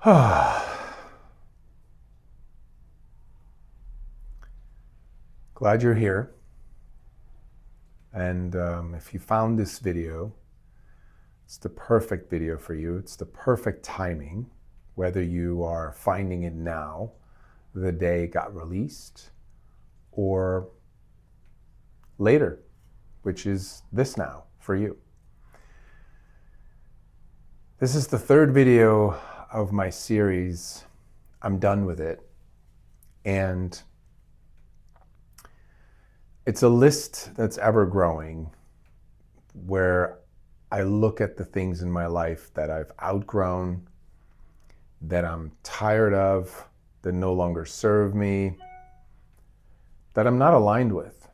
Glad you're here. And if you found this video, it's the perfect video for you. It's the perfect timing, whether you are finding it now, the day it got released, or later, which is this now for you. This is the third video of my series. I'm done with it. And it's a list that's ever growing, where I look at the things in my life that I've outgrown, that I'm tired of, that no longer serve me, that I'm not aligned with.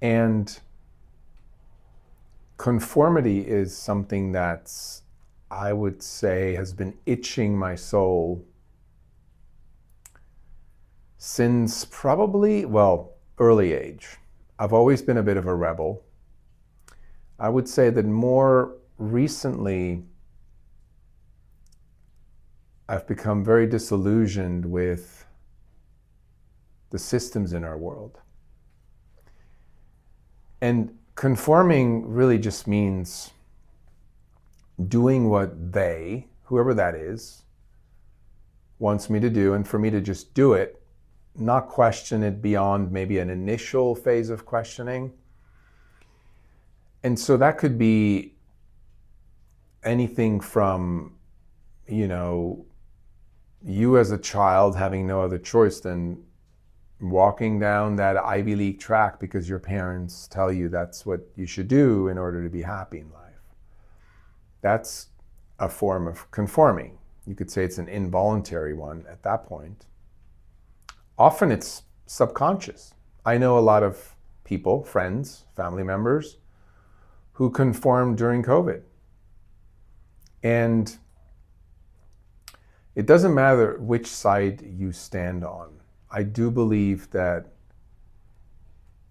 And conformity is something that's, I would say, has been itching my soul since probably, early age. I've always been a bit of a rebel. I would say that more recently, I've become very disillusioned with the systems in our world. And conforming really just means doing what they, whoever that is, wants me to do, and for me to just do it, not question it beyond maybe an initial phase of questioning. And so that could be anything from, you as a child having no other choice than walking down that Ivy League track because your parents tell you that's what you should do in order to be happy in life. That's a form of conforming. You could say it's an involuntary one at that point. Often it's subconscious. I know a lot of people, friends, family members, who conformed during COVID. And it doesn't matter which side you stand on. I do believe that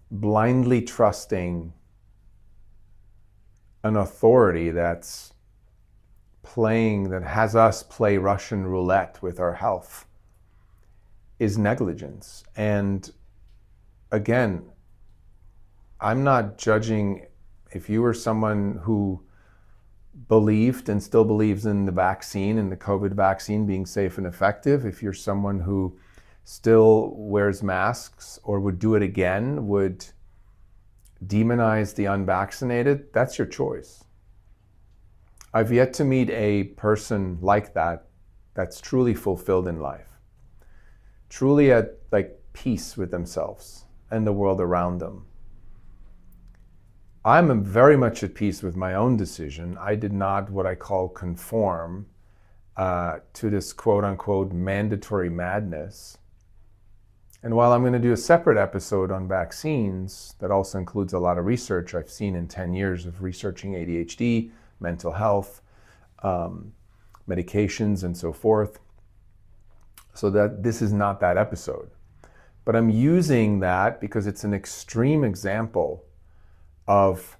blindly trusting an authority that has us play Russian roulette with our health is negligence. And again, I'm not judging if you were someone who believed and still believes in the vaccine and the COVID vaccine being safe and effective. If you're someone who still wears masks or would do it again, would demonize the unvaccinated, that's your choice. I've yet to meet a person like that that's truly fulfilled in life, truly at peace with themselves and the world around them. I'm very much at peace with my own decision. I did not what I call conform to this quote unquote mandatory madness. And while I'm going to do a separate episode on vaccines that also includes a lot of research I've seen in 10 years of researching ADHD, mental health, medications, and so forth, so that this is not that episode. But I'm using that because it's an extreme example of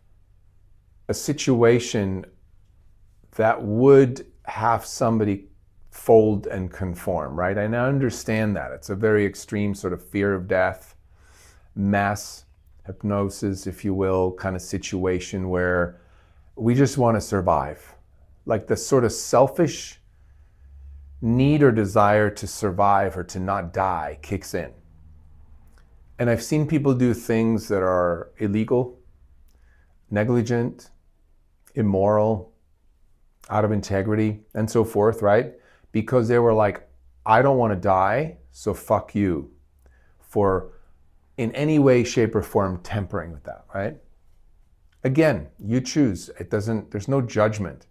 a situation that would have somebody fold and conform, right? And I understand that. It's a very extreme sort of fear of death, mass hypnosis, if you will, kind of situation where we just want to survive. Like the sort of selfish need or desire to survive or to not die kicks in. And I've seen people do things that are illegal, negligent, immoral, out of integrity, and so forth, right? Because they were like, I don't want to die, so fuck you, for in any way, shape, or form tempering with that, right? Again, you choose. There's no judgment.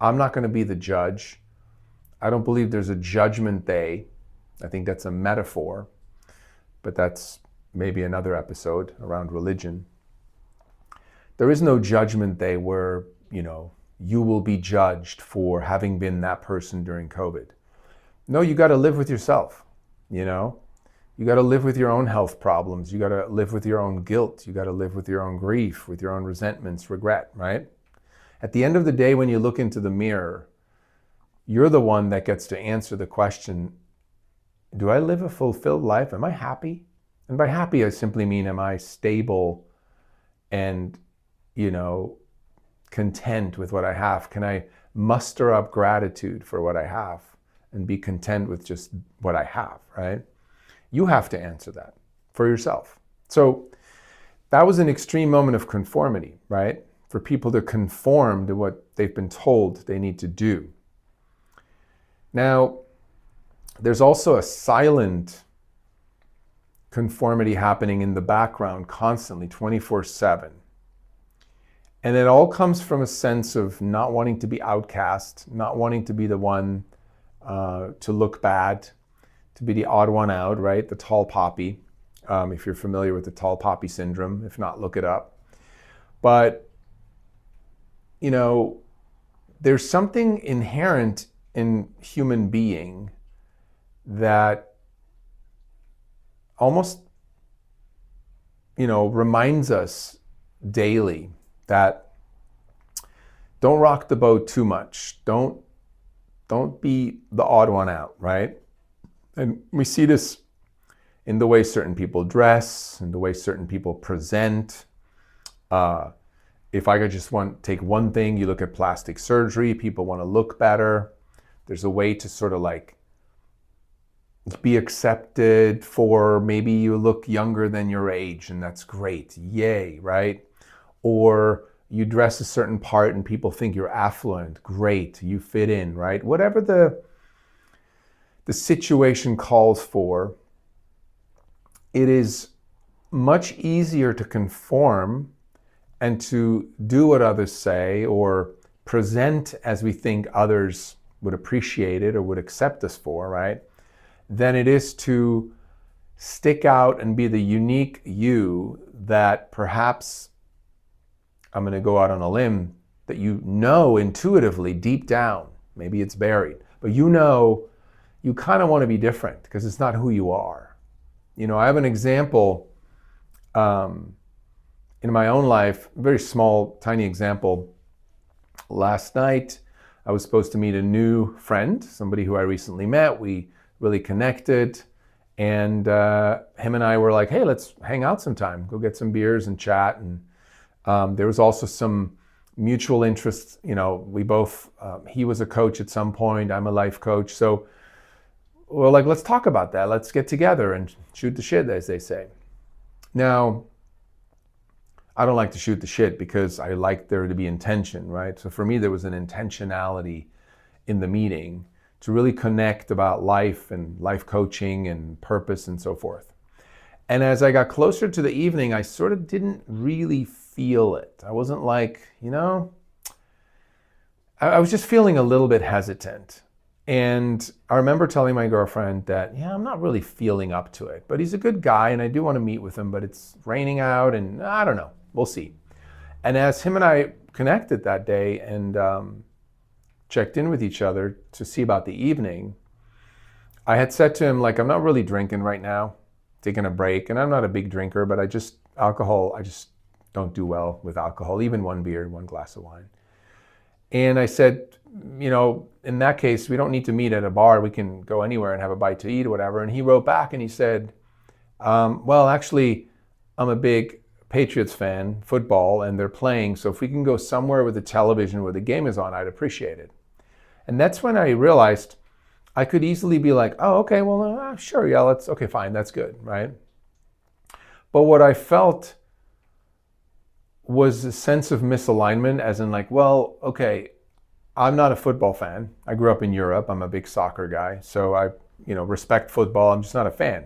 I'm not going to be the judge. I don't believe there's a judgment day. I think that's a metaphor, but that's maybe another episode around religion. There is no judgment day where, you will be judged for having been that person during COVID. No, you got to live with yourself, You got to live with your own health problems. You got to live with your own guilt. You got to live with your own grief, with your own resentments, regret, right? At the end of the day, when you look into the mirror, you're the one that gets to answer the question, do I live a fulfilled life? Am I happy? And by happy, I simply mean, am I stable and, content with what I have? Can I muster up gratitude for what I have and be content with just what I have, right? You have to answer that for yourself. So that was an extreme moment of conformity, right? For people to conform to what they've been told they need to do. Now, there's also a silent conformity happening in the background constantly, 24/7. And it all comes from a sense of not wanting to be outcast, not wanting to be the one to look bad, to be the odd one out, right? The tall poppy, if you're familiar with the tall poppy syndrome. If not, look it up. But, there's something inherent in human being that almost, reminds us daily that don't rock the boat too much. Don't be the odd one out, right? And we see this in the way certain people dress, in the way certain people present. If I could just take one thing, you look at plastic surgery, people want to look better. There's a way to sort of like be accepted for maybe you look younger than your age, and that's great. Yay, right? Or you dress a certain part and people think you're affluent. Great, you fit in, right? Whatever the situation calls for, it is much easier to conform and to do what others say or present as we think others would appreciate it or would accept us for, right? Than it is to stick out and be the unique you that perhaps, I'm going to go out on a limb, that intuitively deep down, maybe it's buried, but you kind of want to be different because it's not who you are. I have an example in my own life, a very small, tiny example. Last night, I was supposed to meet a new friend, somebody who I recently met. We really connected, and him and I were like, hey, let's hang out sometime, go get some beers and chat. And there was also some mutual interests. We both, he was a coach at some point, I'm a life coach. So we're like, let's talk about that. Let's get together and shoot the shit, as they say. Now, I don't like to shoot the shit because I like there to be intention, right? So for me, there was an intentionality in the meeting to really connect about life and life coaching and purpose and so forth. And as I got closer to the evening, I sort of didn't really feel it. I wasn't like, I was just feeling a little bit hesitant. And I remember telling my girlfriend that, I'm not really feeling up to it, but he's a good guy and I do want to meet with him, but it's raining out and I don't know, we'll see. And as him and I connected that day and checked in with each other to see about the evening, I had said to him, I'm not really drinking right now, taking a break. And I'm not a big drinker, but I just don't do well with alcohol, even one beer, one glass of wine. And I said, in that case, we don't need to meet at a bar. We can go anywhere and have a bite to eat or whatever. And he wrote back and he said, well, actually, I'm a big Patriots fan, football, and they're playing. So if we can go somewhere with a television where the game is on, I'd appreciate it. And that's when I realized I could easily be like, oh, okay, well, sure, yeah, okay, fine, that's good, right? But what I felt was a sense of misalignment, as in well, okay, I'm not a football fan. I grew up in Europe. I'm a big soccer guy. So I, respect football. I'm just not a fan.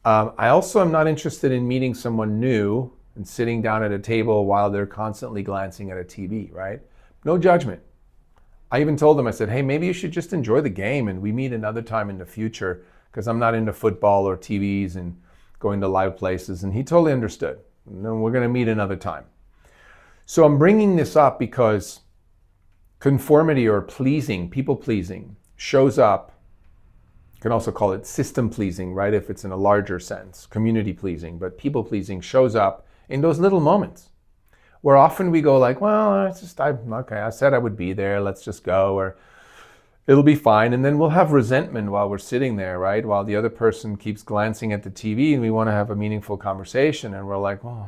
I also am not interested in meeting someone new and sitting down at a table while they're constantly glancing at a TV, right? No judgment. I even told them, I said, hey, maybe you should just enjoy the game and we meet another time in the future because I'm not into football or TVs and going to live places. And he totally understood. No, we're going to meet another time. So I'm bringing this up because conformity or pleasing, people pleasing, shows up. You can also call it system pleasing, right? If it's in a larger sense, community pleasing, but people pleasing shows up in those little moments where often we go well, I said I would be there, let's just go. It'll be fine. And then we'll have resentment while we're sitting there, right? While the other person keeps glancing at the TV and we want to have a meaningful conversation. And we're like, oh,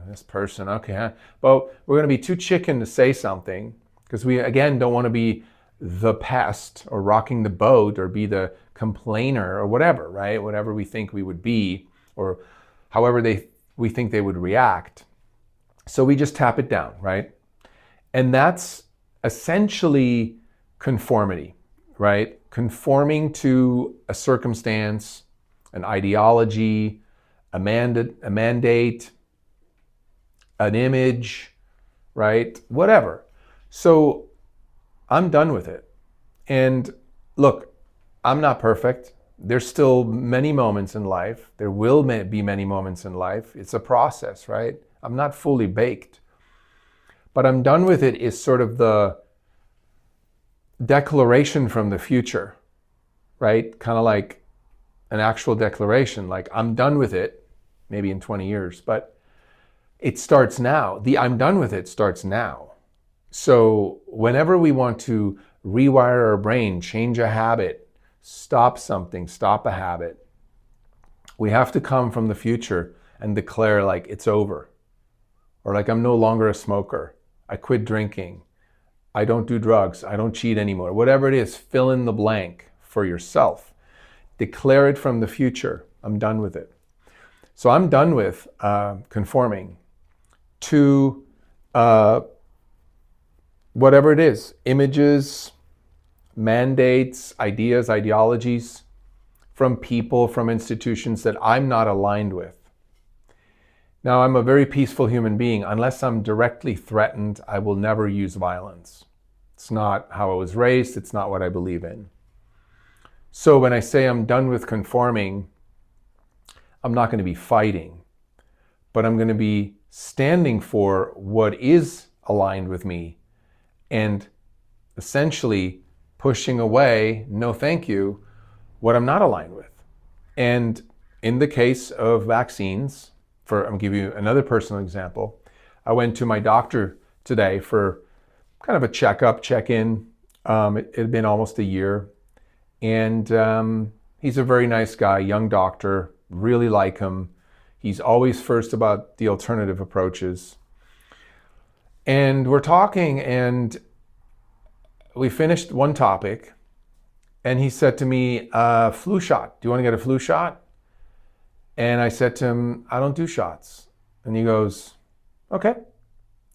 this person, okay. Huh? But we're going to be too chicken to say something because we, again, don't want to be the pest or rocking the boat or be the complainer or whatever, right? Whatever we think we would be or however we think they would react. So we just tap it down, right? And that's essentially conformity, right? Conforming to a circumstance, an ideology, a mandate, an image, right? Whatever. So I'm done with it. And look, I'm not perfect. There's still many moments in life. There will be many moments in life. It's a process, right? I'm not fully baked. But I'm done with it is sort of the declaration from the future, right? Kind of like an actual declaration, like I'm done with it, maybe in 20 years, but it starts now. The I'm done with it starts now. So whenever we want to rewire our brain, change a habit, stop something, stop a habit, we have to come from the future and declare like it's over. Or like I'm no longer a smoker. I quit drinking. I don't do drugs. I don't cheat anymore. Whatever it is, fill in the blank for yourself. Declare it from the future. I'm done with it. So I'm done with conforming to whatever it is, images, mandates, ideas, ideologies from people, from institutions that I'm not aligned with. Now, I'm a very peaceful human being. Unless I'm directly threatened, I will never use violence. It's not how I was raised. It's not what I believe in. So when I say I'm done with conforming, I'm not going to be fighting, but I'm going to be standing for what is aligned with me and essentially pushing away, no thank you, what I'm not aligned with. And in the case of vaccines, I'm going to give you another personal example. I went to my doctor today for kind of a checkup, check-in. It had been almost a year. And he's a very nice guy, young doctor, really like him. He's always first about the alternative approaches. And we're talking and we finished one topic and he said to me, flu shot. Do you want to get a flu shot? And I said to him, I don't do shots. And he goes, okay,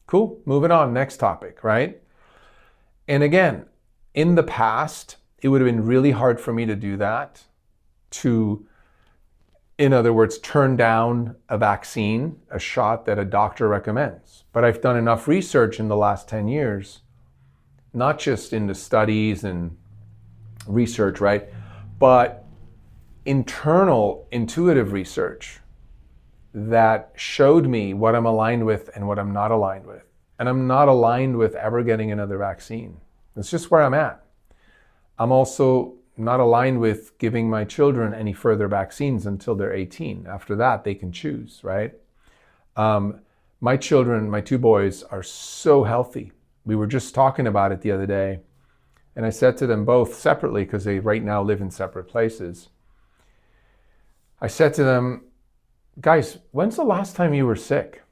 cool, moving on, next topic, right? And again, in the past, it would have been really hard for me to do that, to, in other words, turn down a vaccine, a shot that a doctor recommends. But I've done enough research in the last 10 years, not just in the studies and research, right? But internal intuitive research that showed me what I'm aligned with and what I'm not aligned with. And I'm not aligned with ever getting another vaccine. That's just where I'm at. I'm also not aligned with giving my children any further vaccines until they're 18. After that, they can choose, right? My children, my two boys, are so healthy. We were just talking about it the other day. And I said to them both separately, because they right now live in separate places. I said to them, guys, when's the last time you were sick?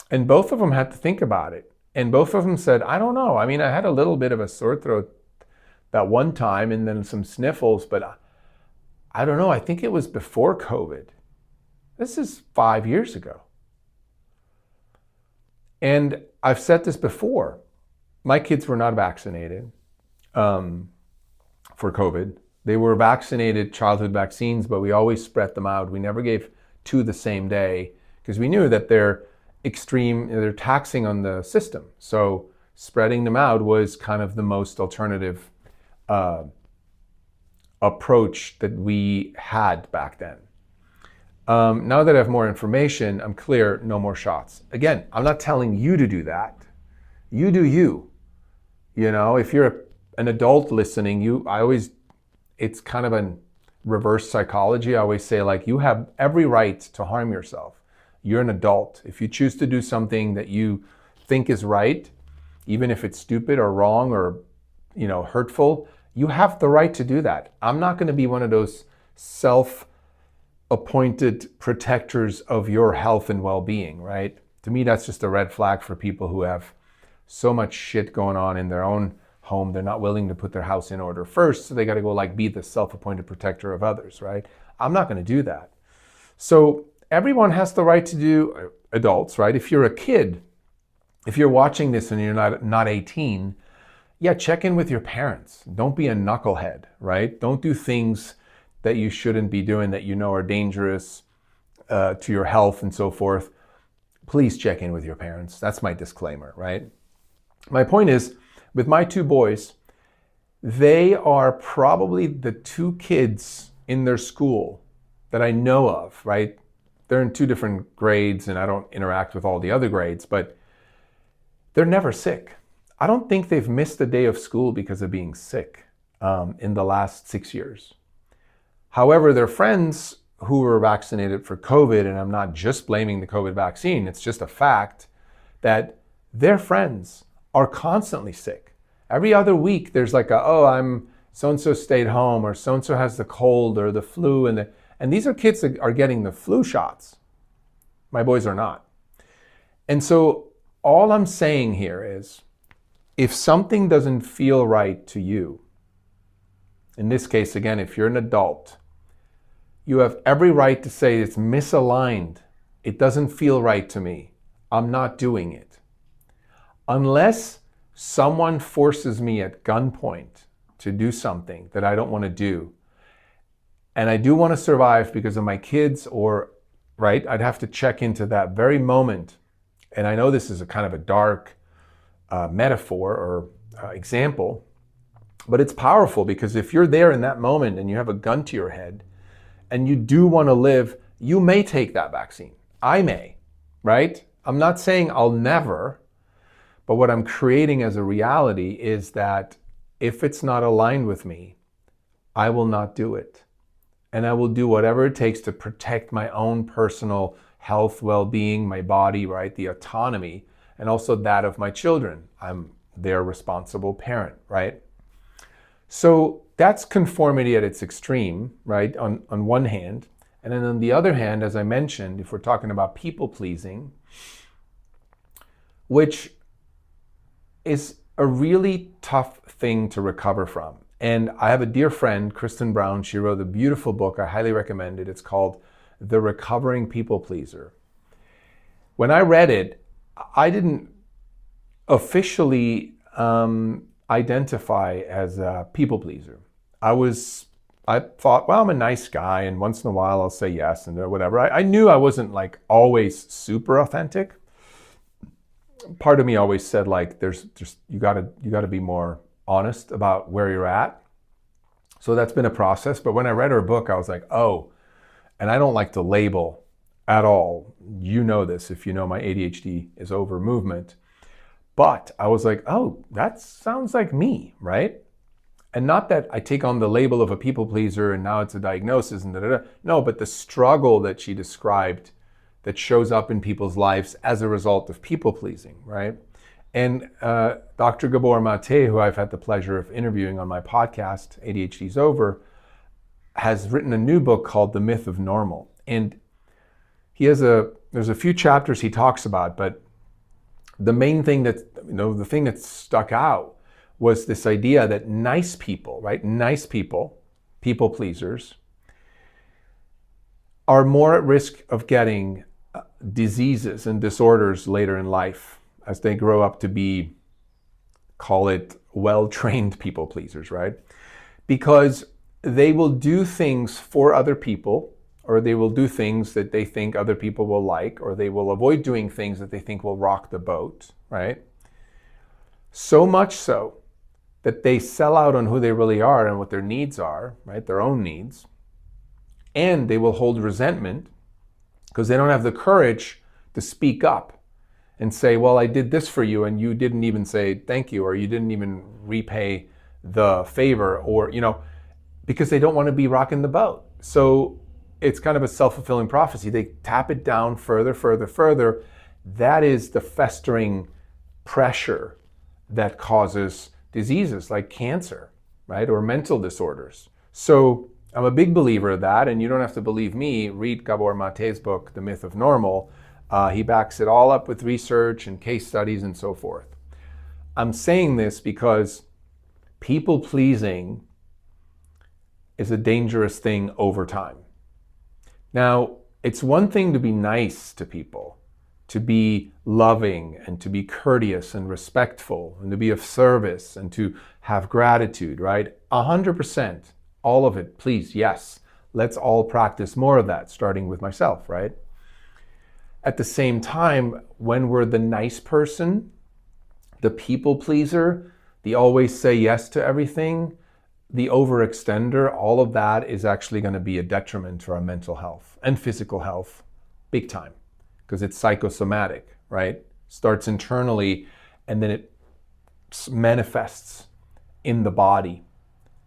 And both of them had to think about it. And both of them said, I don't know. I mean, I had a little bit of a sore throat that one time and then some sniffles, but I don't know. I think it was before COVID. This is 5 years ago. And I've said this before. My kids were not vaccinated for COVID. They were vaccinated, childhood vaccines, but we always spread them out. We never gave two the same day because we knew that they're taxing on the system. So spreading them out was kind of the most alternative approach that we had back then. Now that I have more information, I'm clear, no more shots. Again, I'm not telling you to do that. You do you. You know, if you're an adult listening, it's kind of a reverse psychology. I always say, like, you have every right to harm yourself. You're an adult. If you choose to do something that you think is right, even if it's stupid or wrong or, hurtful, you have the right to do that. I'm not going to be one of those self-appointed protectors of your health and well-being, right? To me, that's just a red flag for people who have so much shit going on in their own home. They're not willing to put their house in order first, so they got to go be the self-appointed protector of others, right? I'm not going to do that. So everyone has the right to do, adults, right? If you're a kid, if you're watching this and you're not 18, yeah, check in with your parents. Don't be a knucklehead, right? Don't do things that you shouldn't be doing that are dangerous to your health and so forth. Please check in with your parents. That's my disclaimer, right? My point is, with my two boys, they are probably the two kids in their school that I know of, right? They're in two different grades and I don't interact with all the other grades, but they're never sick. I don't think they've missed a day of school because of being sick in the last 6 years. However, their friends who were vaccinated for COVID, and I'm not just blaming the COVID vaccine, it's just a fact that their friends are constantly sick. Every other week, there's I'm so-and-so stayed home, or so-and-so has the cold or the flu, and these are kids that are getting the flu shots. My boys are not. And so all I'm saying here is, if something doesn't feel right to you, in this case, again, if you're an adult, you have every right to say it's misaligned. It doesn't feel right to me. I'm not doing it. Unless someone forces me at gunpoint to do something that I don't want to do, and I do want to survive because of my kids, right, I'd have to check into that very moment. And I know this is a kind of a dark metaphor or example, but it's powerful, because if you're there in that moment and you have a gun to your head and you do want to live, you may take that vaccine. I may, right? I'm not saying I'll never, but what I'm creating as a reality is that if it's not aligned with me, I will not do it. And I will do whatever it takes to protect my own personal health, well-being, my body, right? The autonomy, and also that of my children. I'm their responsible parent, right? So that's conformity at its extreme, right? On one hand. And then on the other hand, as I mentioned, if we're talking about people pleasing, which is a really tough thing to recover from. And I have a dear friend, Kristen Brown. She wrote a beautiful book. I highly recommend it. It's called The Recovering People Pleaser. When I read it, I didn't officially identify as a people pleaser. I thought, well, I'm a nice guy, and once in a while I'll say yes and whatever. I knew I wasn't always super authentic. Part of me always said there's just you gotta be more honest about where you're at. So that's been a process. But when I read her book, I was like, oh, and I don't like to label at all. You know this if you know my ADHD is over movement. But I was like, oh, that sounds like me, right? And not that I take on the label of a people pleaser and now it's a diagnosis and da-da-da. No, but the struggle that she described that shows up in people's lives as a result of people pleasing, right? And Dr. Gabor Mate, who I've had the pleasure of interviewing on my podcast, ADHD's Over, has written a new book called The Myth of Normal. And there's a few chapters he talks about, but the main thing the thing that stuck out was this idea that nice people, right? Nice people, people pleasers, are more at risk of getting diseases and disorders later in life as they grow up to be, call it, well-trained people pleasers, right? Because they will do things for other people, or they will do things that they think other people will like, or they will avoid doing things that they think will rock the boat, right? So much so that they sell out on who they really are and what their needs are, right? Their own needs. And they will hold resentment because they don't have the courage to speak up and say, well, I did this for you and you didn't even say thank you, or you didn't even repay the favor, or, because they don't want to be rocking the boat. So it's kind of a self-fulfilling prophecy. They tap it down further, further, further. That is the festering pressure that causes diseases like cancer, right? Or mental disorders. So I'm a big believer of that, and you don't have to believe me. Read Gabor Mate's book, The Myth of Normal. He backs it all up with research and case studies and so forth. I'm saying this because people pleasing is a dangerous thing over time. Now, it's one thing to be nice to people, to be loving and to be courteous and respectful and to be of service and to have gratitude, right? 100%, all of it, please, yes. Let's all practice more of that, starting with myself, right? At the same time, when we're the nice person, the people pleaser, the always say yes to everything, the overextender, all of that is actually going to be a detriment to our mental health and physical health, big time, because it's psychosomatic, right? Starts internally and then it manifests in the body.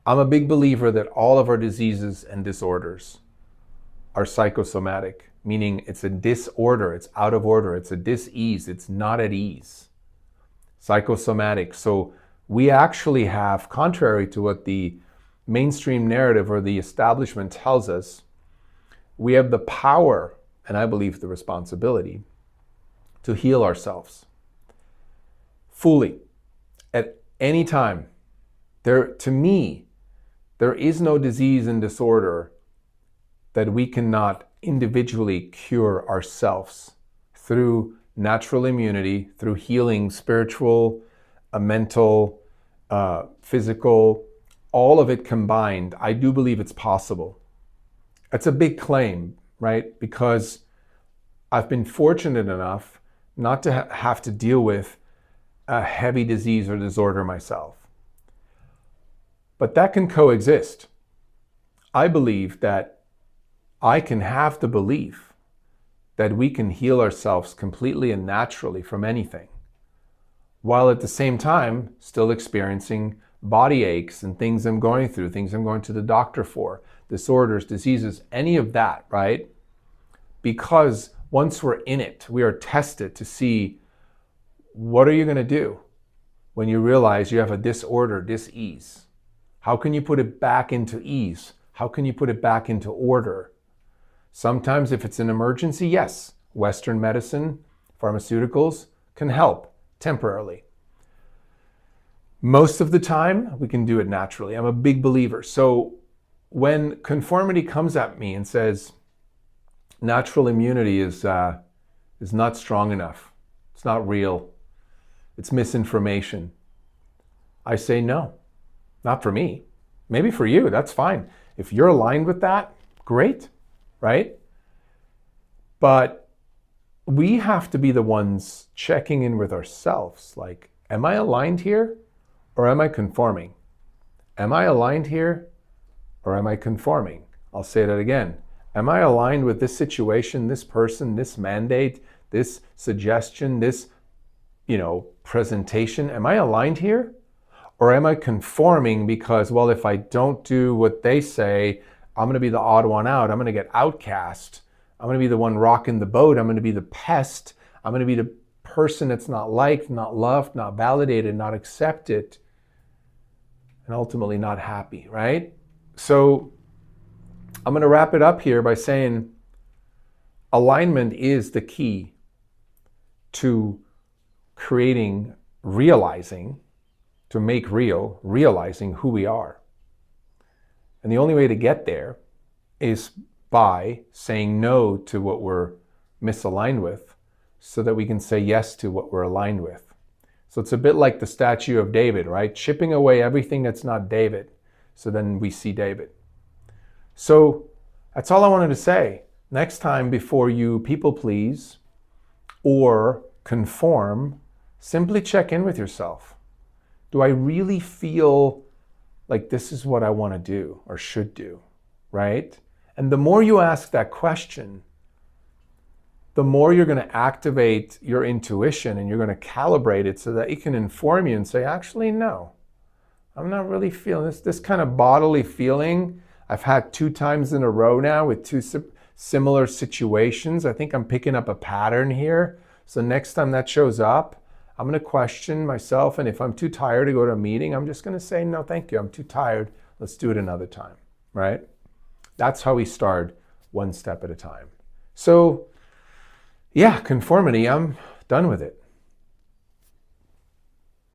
I'm a big believer that all of our diseases and disorders are psychosomatic, meaning it's a disorder, it's out of order, it's a dis-ease, it's not at ease. Psychosomatic. So we actually have, contrary to what the mainstream narrative or the establishment tells us, we have the power, and I believe the responsibility, to heal ourselves fully at any time. To me, there is no disease and disorder that we cannot individually cure ourselves through natural immunity, through healing, spiritual, mental, physical, all of it combined. I do believe it's possible. It's a big claim, right? Because I've been fortunate enough not to have to deal with a heavy disease or disorder myself. But that can coexist. I believe that I can have the belief that we can heal ourselves completely and naturally from anything, while at the same time still experiencing body aches and things I'm going through, things I'm going to the doctor for, disorders, diseases, any of that, right? Because once we're in it, we are tested to see what are you going to do when you realize you have a disorder, dis-ease. How can you put it back into ease? How can you put it back into order? Sometimes if it's an emergency, yes, Western medicine, pharmaceuticals can help temporarily. Most of the time, we can do it naturally. I'm a big believer. So when conformity comes at me and says natural immunity is not strong enough, it's not real, it's misinformation, I say no, not for me. Maybe for you, that's fine. If you're aligned with that, great, right? But we have to be the ones checking in with ourselves. Like, am I aligned here or am I conforming? Am I aligned here or am I conforming? I'll say that again. Am I aligned with this situation, this person, this mandate, this suggestion, this, presentation? Am I aligned here? Or am I conforming because, well, if I don't do what they say, I'm going to be the odd one out. I'm going to get outcast. I'm going to be the one rocking the boat. I'm going to be the pest. I'm going to be the person that's not liked, not loved, not validated, not accepted, and ultimately not happy, right? So I'm going to wrap it up here by saying alignment is the key to realizing who we are. And the only way to get there is by saying no to what we're misaligned with so that we can say yes to what we're aligned with. So it's a bit like the statue of David, right? Chipping away everything that's not David, so then we see David. So that's all I wanted to say. Next time, before you people please or conform, simply check in with yourself. Do I really feel like this is what I want to do or should do, right? And the more you ask that question, the more you're going to activate your intuition and you're going to calibrate it so that it can inform you and say, actually, no, I'm not really feeling this kind of bodily feeling. I've had 2 times in a row now with 2 similar situations. I think I'm picking up a pattern here. So next time that shows up, I'm going to question myself. And if I'm too tired to go to a meeting, I'm just going to say, no, thank you. I'm too tired. Let's do it another time, right? That's how we start, one step at a time. So yeah, conformity, I'm done with it.